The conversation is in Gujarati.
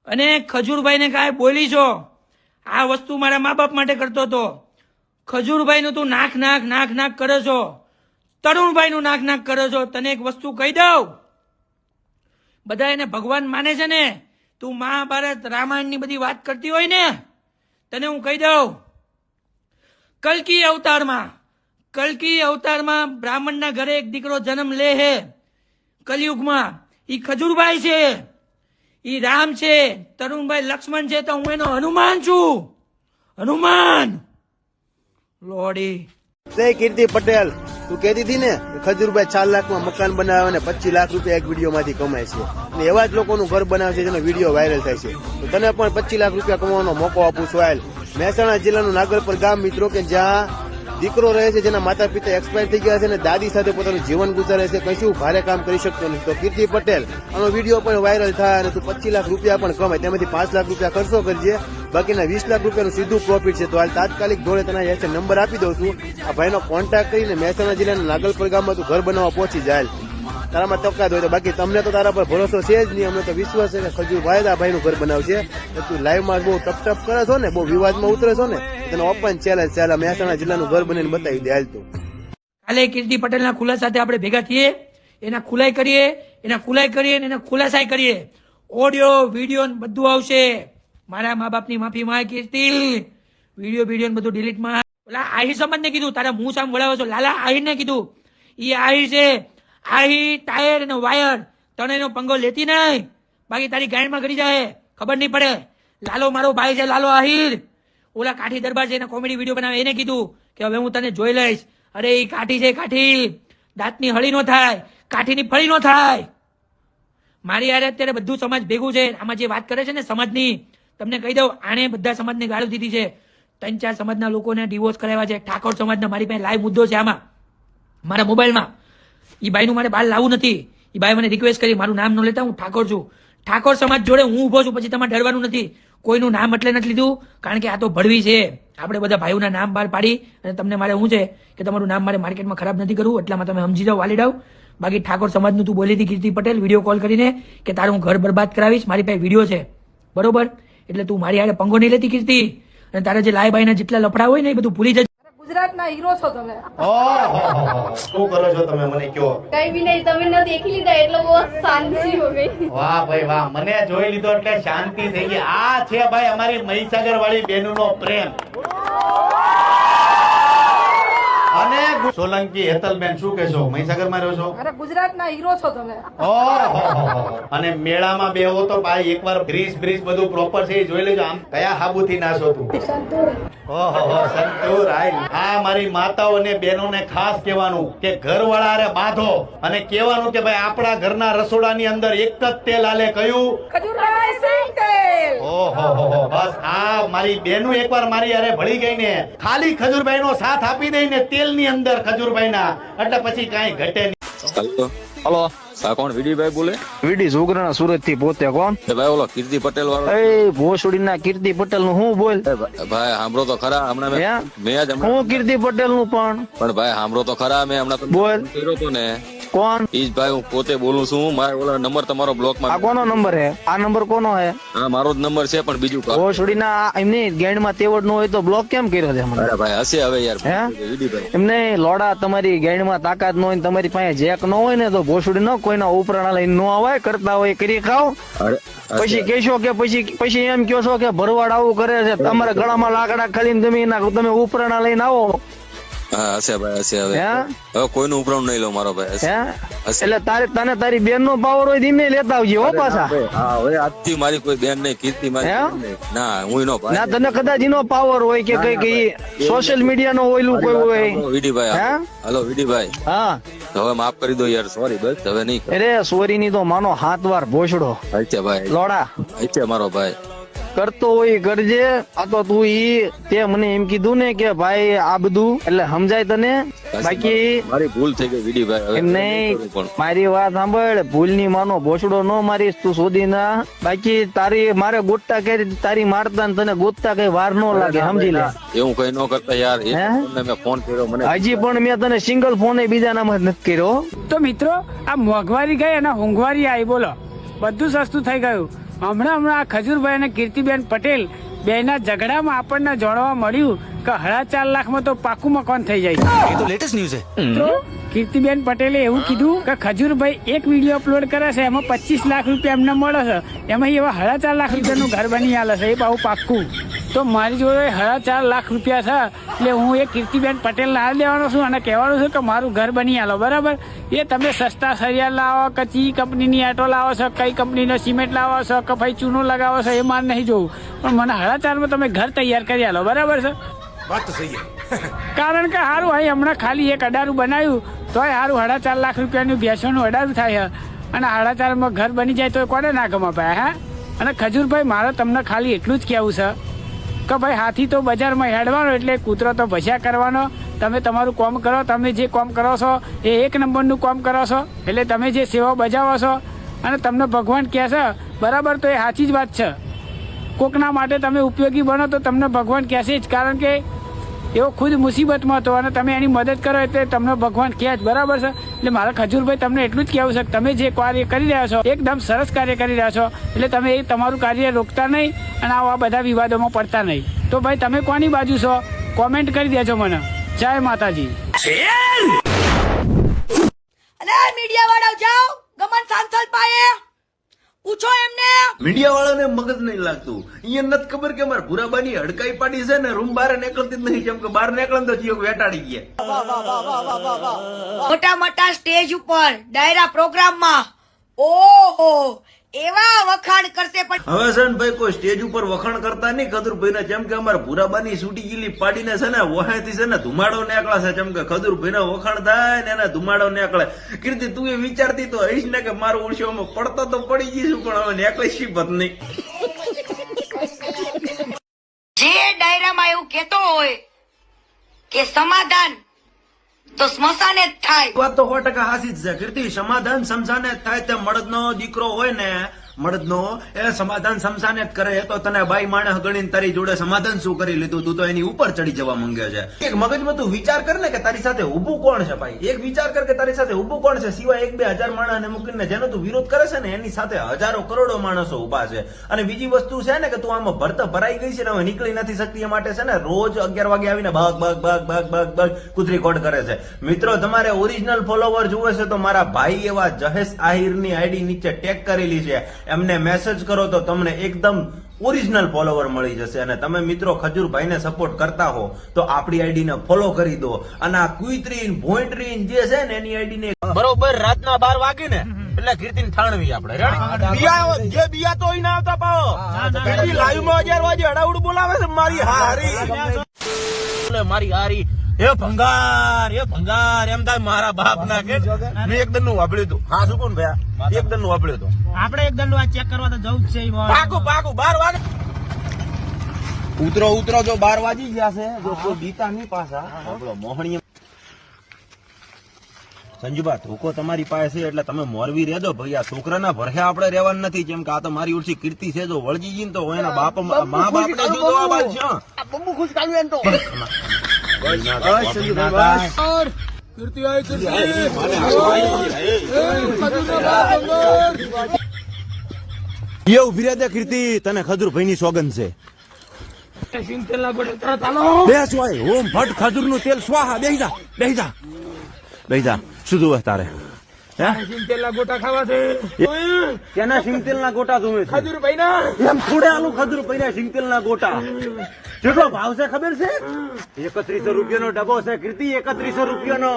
અને ખજૂરભાઈને કાંઈ બોલી છો? આ વસ્તુ મારા મા બાપ માટે કરતો હતો. ખજૂરભાઈનું તું નાક નાક નાક નાક કરો છો, તરુણભાઈનું નાક નાક કરો છો. તને એક વસ્તુ કહી દઉં, બધા એને ભગવાન માને છે ને, તું મહાભારત રામાયણની બધી વાત કરતી હોય ને, તને હું કહી દઉં, કલ્કી અવતારમાં બ્રાહ્મણના ઘરે એક દીકરો જન્મ લે હે કલયુગમાં, ઈ ખજૂરભાઈ છે, ઈ રામ છે, તરુણભાઈ લક્ષ્મણ છે, તો હું એનો હનુમાન છું. હનુમાન લોડી. કીર્તિ પટેલ, તું કહેતી હતી ને ખજૂરભાઈ 4 લાખમાં મકાન બનાવે અને 25 લાખ રૂપિયા એક વિડીયો માંથી કમાય છે, અને એવા જ લોકોનું ઘર બનાવે છે જેનો વિડીયો વાયરલ થાય છે. તો તને પણ 25 લાખ રૂપિયા કમાવાનો મોકો આપું છું. મહેસાણા જિલ્લાનું નાગલપર ગામ, મિત્રો, કે જ્યાં દીકરો રહે છે જેના માતા પિતા એક્સપાયર થઈ ગયા છે અને દાદી સાથે પોતાનું જીવન ગુજારે છે, કશું ભારે કામ કરી શકતો નથી. તો કીર્તિ પટેલ, આનો વિડીયો પણ વાયરલ થાય અને તું 25 લાખ રૂપિયા પણ કમાય, તેમાંથી 5 લાખ રૂપિયા ખર્ચો કરજે, બાકીના 20 લાખ રૂપિયાનું સીધું પ્રોફિટ છે. તો હાલ તાત્કાલિક ધોરણે તને નંબર આપી દઉં છું, આ ભાઈનો કોન્ટેક્ટ કરીને મહેસાણા જિલ્લાના નાગલપર ગામમાં તું ઘર બનાવવા પહોંચી જાય. તારામાં તકાત હોય તો. બાકી તમને તો તારા પર ભરોસો છે જ નહીં, અમને તો વિશ્વાસ છે કે ખજૂરભાઈ આ ભાઈનું ઘર બનાવશે. તું લાઈવમાં બહુ ટપ કરે છો ને, બહુ વિવાદમાં ઉતરે છો ને, તને ઓપન ચેલેન્જ ચાલે, મહેસાણા જિલ્લાનું ઘર બનીને બતાવી દે. હાલ તું કાલે કીર્તિ પટેલના ખુલાસા સાથે આપણે ભેગા થઈએ, એના ખુલાઈ કરીએ, એના ખુલાસા કરીએ. ઓડિયો વિડીયો બધું આવશે. મારા મા બાપની માફી માંગ કીર્તિ, વિડીયો બધું ડિલીટ માં. ઓલા આહિર સમાજને કીધું, તારા મુંહ સામે બોલાવો છો, લાલા આહિરને કીધું, ઈ આહિર છે, આહિર ટાયર અને વાયર ત્રણેયનો પંગો લેતી નહીં, બાકી તારી ગાયમાં કરી જાય, ખબર નહીં પડે. લાલો મારો ભાઈ છે, લાલો આહિર. ઓલા કાઠી દરબાર છે, એને કોમેડી વિડીયો બનાવે, એને કીધું કે હવે હું તને જોઈ લઈશ. અરે એ કાઠી છે, કાઠી દાંતની હળી નો થાય, કાઠીની ફળી નો થાય. મારી યાર અત્યારે બધું સમાજ ભેગું છે. આમાં જે વાત કરે છે ને સમાજની, તમને કહી દઉં, આણે બધા સમાજને ગાળો દીધી છે. 3-4 સમાજના લોકોને ડિવોર્સ કરાવ્યા છે. ઠાકોર સમાજના મારી પાસે લાઈવ મુદ્દો છે આમાં, મારા મોબાઈલમાં. એ ભાઈનું મારે બહાર લાવવું નથી. એ ભાઈ મને રિક્વેસ્ટ કરી, મારું નામ ન લેતા, હું ઠાકોર છું, ઠાકોર સમાજ જોડે હું ઉભો છું, પછી તમારે ડરવાનું નથી. કોઈનું નામ એટલે નથી લીધું, કારણ કે આ તો ભડવી છે. આપણે બધા ભાઈઓના નામ બહાર પાડી અને તમને મારે શું છે કે તમારું નામ મારે માર્કેટમાં ખરાબ નથી કરવું, એટલામાં તમે સમજી જાઓ, વાલી ડાવ. બાકી ઠાકોર સમાજનું તું બોલી હતી કીર્તિ પટેલ વિડીયો કોલ કરીને કે તારું હું ઘર બરબાદ કરાવીશ, મારી પાસે વિડીયો છે, બરોબર? એટલે તું મારી હારે પંગો નહીં લેતી કીર્તિ, અને તારા જે લાય બાઈના જેટલા લફડા હોય ને એ બધું ભૂલી જજે. ગુજરાતના હીરો છો તમે. શું કરો છો તમે, મને કહો. કઈ બી નહીં, તમે ન દેખી લીધા એટલે બહુ શાંતિ હો ગઈ. વાહ ભાઈ વાહ, મને જોઈ લીધો એટલે શાંતિ થઈ ગઈ. આ છે ભાઈ અમારી મહીસાગર વાળી બહેનોનો પ્રેમ. અને સોલંકી હેતલબેન, શું કહેશો, મહીસાગર માં રહો છો? અરે ગુજરાતના હીરો છો તમે. અને મેળામાં બેહો તો ભાઈ એકવાર ગ્રીસ બ્રીસ બધું પ્રોપર છે એ જોઈ લેજો. આમ કયા હાબુથી નાશો તું? સંતૂર. આ મારી માતાઓ અને બહેનોને ખાસ કહેવાનું કે ઘરવાળા હારે બાંધો અને કહેવાનું કે ભાઈ આપણા ઘરના રસોડાની અંદર એક જ તેલ હાલે, કયું? ખજૂરભાઈ સિંગ તેલ. બસ આ મારી બહેનો એકવાર મારી હારે ભળી ગઈ ને, ખાલી ખજૂરભાઈ નો સાથ આપી દઈ ને તેલની અંદર ખજૂરભાઈ ના, એટલે પછી કાંઈ ઘટે નહીં. હલો, આ કોણ? વિડીભાઈ બોલે? વીડી સુગરણા સુરત થી પોતે. કોણ? ભાઈ ઓલો કીર્તિ પટેલ વાળો. એ ભોસડી ના કીર્તિ પટેલ નું હું બોલ. ભાઈ સાંભળો તો ખરા, હમણાં મેં જ હું કીર્તિ પટેલ નું પણ ભાઈ સાંભળો તો ખરા, મેં હમણાં બોલ. કર્યો તો ને. કોણ? ઈ જ ભાઈ હું પોતે બોલું છું. મારે ઓલા નંબર તમારો બ્લોક માં. આ કોનો નંબર હે? આ નંબર કોનો હે? હા મારો જ નંબર છે, પણ બીજું ભોસડી ના એમની ગેંડ માં તેવડ નો હોય તો બ્લોક કેમ કર્યો છે? અરે ભાઈ હશે હવે યાર. એમને લોડા તમારી ગેંડ માં તાકાત ન હોય, તમારી પાસે જેક ન હોય ને તો ભોસડી નો કોઈના ઉપરાણા લઈને નો આવે, કરતા હોય કરી ખાવ. પછી કહેશો કે પછી એમ કહો છો કે ભરવાડ આવું કરે છે, તમારા ગળામાં લાકડા ખાલી તમે ઉપરાણા લઈને આવો. હા હશે ભાઈ હશે. હવે કોઈનું ઉપરાણું નહીં લો મારો ભાઈ. એટલે તને તારી બેન નો પાવર હોય ધીમે લેતા આવજે હો પાછા. હા હવે આજથી મારી કોઈ બેન નહીં, કીર્તિ મારી ના, હું નો ના. તને કદાચ એનો પાવર હોય કે કઈ સોશિયલ મીડિયા નો હોય કોઈ હોય. વિડીભાઈ, હલો વિડીભાઈ. હા હવે માફ કરી દો યાર, સોરી બસ હવે નહીં. અરે સોરી ની તો માનો 7 વાર ભોસડો. અચ્છા ભાઈ લોડા અચ્છા મારો ભાઈ કરતો હોય કરજે. આ તો તું તે મને એમ કીધું ને કે ભાઈ આ બધું એટલે સમજાય તને. બાકી મારી ભૂલ થઈ ગઈ વિડીભાઈ. એમ નહીં, મારી વાત સાંભળ, ભૂલ ની માનો ભોસડો ન મારીશ તું સુધી ના. બાકી તારી મારે ગોતતા કરી તારી મારતા ને તને ગોતતા કઈ વાર ન લાગે, સમજી લે. એવું કઈ ન કરતા યાર. મેં ફોન કર્યો, મને હજી પણ મેં તને સિંગલ ફોન બીજા નામ જ નથી કર્યો. તો મિત્રો આ મોંઘવારી ગઈ અને હોંઘવારી આવી, બોલો બધું સસ્તું થઈ ગયું. હમણાં આ ખજૂરભાઈ અને કીર્તિબેન પટેલ બેના ઝઘડામાં આપણને જાણવા મળ્યું કે 4.5 લાખમાં તો પાકું મકાન થઈ જાય છે. એ તો લેટેસ્ટ ન્યૂઝ છે. તો કીર્તિબેન પટેલે એવું કીધું કે ખજૂરભાઈ એક વિડીયો અપલોડ કરે છે એમાં 25 લાખ રૂપિયા એમને મળે છે, એમાં એવા 4.5 લાખ રૂપિયાનું ઘર બની આલે છે, એ બહુ પાક્કું. તો મારી જોડે 4.5 લાખ રૂપિયા છે, એટલે હું એ કીર્તિબેન પટેલને હાલ દેવાનો છું અને કહેવાનું છું કે મારું ઘર બની આલો, બરાબર. એ તમે સસ્તા સરિયા લાવો કે ચી કંપનીની આટો લાવો છો, કઈ કંપનીનો સિમેન્ટ લાવો છો કે ભાઈ ચૂનો લગાવો છો, એ મારે નહીં જોવું, પણ મને 4.5 માં તમે ઘર તૈયાર કરી આલો, બરાબર છે. વાત તો સહી છે. કારણ કે સારું અહીં હમણાં ખાલી એક અડારું બનાવ્યું તોય સારું 4.5 લાખ રૂપિયાનું ભેંસોનું અડારું થાય છે, અને 4.5 માં ઘર બની જાય તો કોને ના ગમે ભાઈ? હા. અને ખજૂરભાઈ મારે તમને ખાલી એટલું જ કહેવું છે કે ભાઈ હાથી તો બજારમાં હેડવાનો એટલે કૂતરો તો ભસ્યા કરવાનો. તમે તમારું કામ કરો, તમે જે કામ કરો છો એ 1 નંબરનું કામ કરો છો, એટલે તમે જે સેવા બજાવો છો અને તમને ભગવાન કહે છે, બરાબર, તો એ સાચી જ વાત છે. કોકના માટે તમે ઉપયોગી બનો તો તમને ભગવાન કહેશે જ, કારણ કે એવો ખુદ મુસીબતમાં હતો અને તમે એની મદદ કરો એટલે તમને ભગવાન કહે જ, બરાબર છે. એટલે મારા ખજૂરભાઈ તમને એટલું જ કહેવું છે કે તમે જે કાર્ય કરી રહ્યા છો એકદમ સરસ કાર્ય કરી રહ્યા છો, એટલે તમે એ તમારું કાર્ય રોકતા નહીં અને આવા બધા વિવાદોમાં પડતા નહીં. તો ભાઈ તમે કોની બાજુ છો કોમેન્ટ કરી દેજો મને. જય માતાજી. અરે મીડિયા વાળા જાઓ ગમન સાંસદ પાસે પૂછો એમને. મીડિયા વાળાને મગજ નહીં લાગતું. અહીંયા નથી ખબર કે મારા ભૂરાબાની હડકાઈ પાડી છે ને રૂમ બહાર નીકળતી જ નહીં, કેમ કે બહાર નીકળે તો જીઓ વેટાડી ગયા. મોટા મોટા સ્ટેજ ઉપર ડાયરા પ્રોગ્રામમાં ઓહો એવા વખાણ કરશે, પણ હવે છે ને ભાઈ કોઈ સ્ટેજ ઉપર વખાણ કરતા નહીં ખજૂરભાઈ ને, જેમ કે અમારા ભૂરાબાની સૂટી ગીલી પાડીને છે ને વહાથી છે ને ધુમાડો નીકળે છે, જેમ કે ખજૂરભાઈ ને વખાણ થાય ને એને ધુમાડો નીકળે. કીર્તિ તું એ વિચારતી તો હઈશ ને કે મારું ઉડશોમાં પડતો તો પડી જઈશું, પણ હવે નીકળી શીપત નહીં. જે ડાયરામાં એવું કહેતો હોય કે સમાધાન તો સ્મશાને જ થાય. વાત તો 100% હાસી જ છે કીર્તિ. સમાધાન સમસાને જ થાય. તે મળદનો દીકરો હોય ને મળદનો એ સમાધાન સમસાને જ કરે. એ તો તને બાઈ માણસ ગણીને તારી જોડે સમાધાન શું કરી લીધું? તું તો એની ઉપર ચડી જવા માંગે છે. એક મગજમાં તું વિચાર કર ને કે તારી સાથે ઊભું કોણ છે ભાઈ. એક વિચાર કર કે તારી સાથે ઊભું કોણ છે, સિવાય 1-2 હજાર માણસને મૂકીને જેનો તું વિરોધ કરે છે ને એની સાથે હજારો કરોડો માણસો ઉભા છે. અને બીજી વસ્તુ છે ને કે તું આમાં ભરાઈ ગઈ છે ને હવે નીકળી નથી શકતી, એ માટે છે ને રોજ 11 વાગે આવીને ભાગ ભાગ ભાગ ભાગ ભાગ ભાગ કુતરી કોડ કરે છે. મિત્રો તમારે ઓરિજિનલ ફોલોવર જોવે છે તો મારા ભાઈ એવા જહેશ આહિરની આઈડી નીચે ટેગ કરેલી છે, એમને મેસેજ કરો તો તમને એકદમ ઓરિજિનલ ફોલોવર મળી જશે. અને તમે મિત્રો ખજૂરભાઈને સપોર્ટ કરતા હો તો આપણી આઈડી ને ફોલો કરી દો. અને આ કુઈત્રીન ભોંયત્રીન જે છે ને એની આઈડી ને બરોબર રાતના 12 વાગે ને એટલે કીર્તિન ઠાણવી આપણે જે બિયા તો ના આવતા પાઓ લાઈવ માં 11 વાગે અડાઉડ બોલાવે છે મારી હારી મારી હારી એ ભંગાર એમ થાય મારા બાપ ના કે મેં એક દન નું વાપર્યું હતું. હા શું કોણ ભયા એક દન નું વાપર્યું હતું. આપણે એક દંડો ચેક કરવા તો જવું જ છે. પાકું 12 વાગે ઉતરો જો 12 વાગી ગયા છે. જો કોઈ બીતા નહીં પાછા આપણો મોહણીય સંજુબા ધોકો તમારી પાસે છે એટલે તમે મોરવી રહેજો ભાઈ. આ છોકરાના ભરહે આપણે રહેવાનું નથી, જેમ કે આ તો મારી ઉડસી કીર્તિ છે. જો વળગી ગઈ ને તો એના બાપ મા બાપ ને જુદો આવાજ છે. બબુ ખુશ કાઢ્યું એમ તો એ ઉભી રહે કીર્તિ, તને ખજૂરભાઈ ની સોગંદ છે. બેસ હોય ઓમ ભટ્ટ ખજૂર નું તેલ સ્વાહા. બેહી જા શું જોવે તારે? સિંગતેલ ના ગોટા ખાવા છે. કેના સિંગતેલ ના ગોટા જોવે છે? ખજૂરભાઈ ના એમ થોડે આલું ખજૂરભાઈ ના સિંગતેલ ના ગોટા કેટલો ભાવ છે ખબર છે? 3100 રૂપિયાનો ડબ્બો છે કીર્તિ, 3100 રૂપિયાનો.